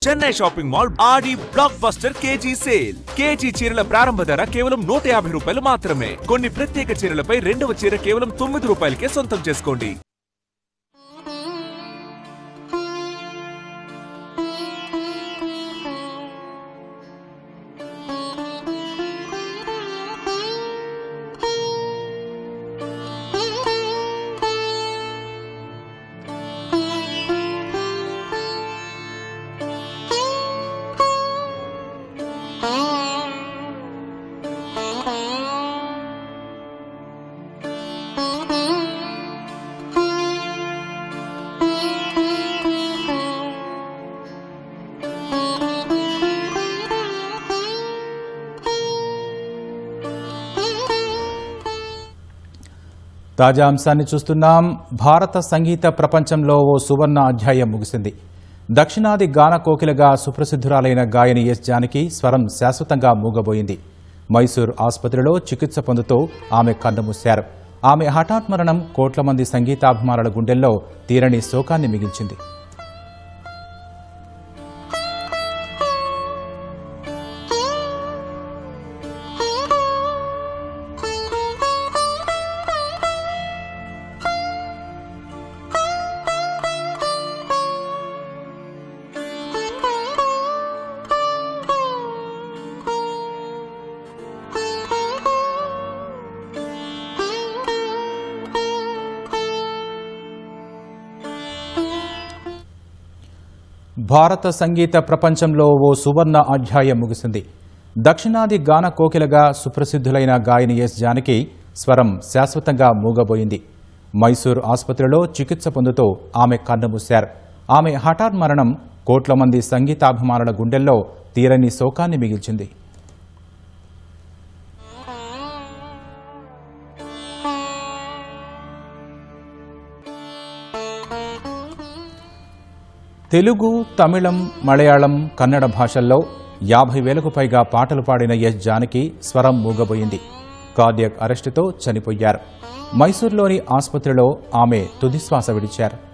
Chennai shopping mall Aadi blockbuster KG sale. KG చీరల ప్రారంభ ధర కేవలం 150 రూపాయలు మాత్రమే. కొన్ని ప్రత్యేక చీరలపై రెండవ చీర కేవలం 9 రూపాయలకే సొంతం చేసుకోండి. తాజా అంశాన్ని చూస్తున్నాం. భారత సంగీత ప్రపంచంలో ఓ సువర్ణ అధ్యాయం ముగిసింది. దక్షిణాది గాన కోకిలగా సుప్రసిద్ధురాలైన గాయని ఎస్ జానకి స్వరం శాశ్వతంగా మూగబోయింది. మైసూర్ ఆసుపత్రిలో చికిత్స పొందుతూ ఆమె కన్నుమూశారు. ఆమె హఠాత్ మరణం కోట్ల మంది సంగీతాభిమానుల గుండెల్లో తీరని శోకాన్ని మిగిల్చింది. భారత సంగీత ప్రపంచంలో ఓ సువర్ణ అధ్యాయం ముగిసింది. దక్షిణాది గాన కోకిలగా సుప్రసిద్ధులైన గాయని ఎస్ జానకి స్వరం శాశ్వతంగా మూగబోయింది. మైసూర్ ఆసుపత్రిలో చికిత్స పొందుతూ ఆమె కన్నుమూశారు. ఆమె హఠాత్ మరణం కోట్ల మంది సంగీతాభిమానుల గుండెల్లో తీరని శోకాన్ని మిగిల్చింది. తెలుగు, తమిళం, మలయాళం, కన్నడ భాషల్లో 50,000కు పైగా పాటలు పాడిన ఎస్ జానకి స్వరం మూగబోయింది. కార్డియాక్ అరెస్టుతో చనిపోయారు. మైసూర్లోని ఆసుపత్రిలో ఆమె తుదిశ్వాస విడిచారు.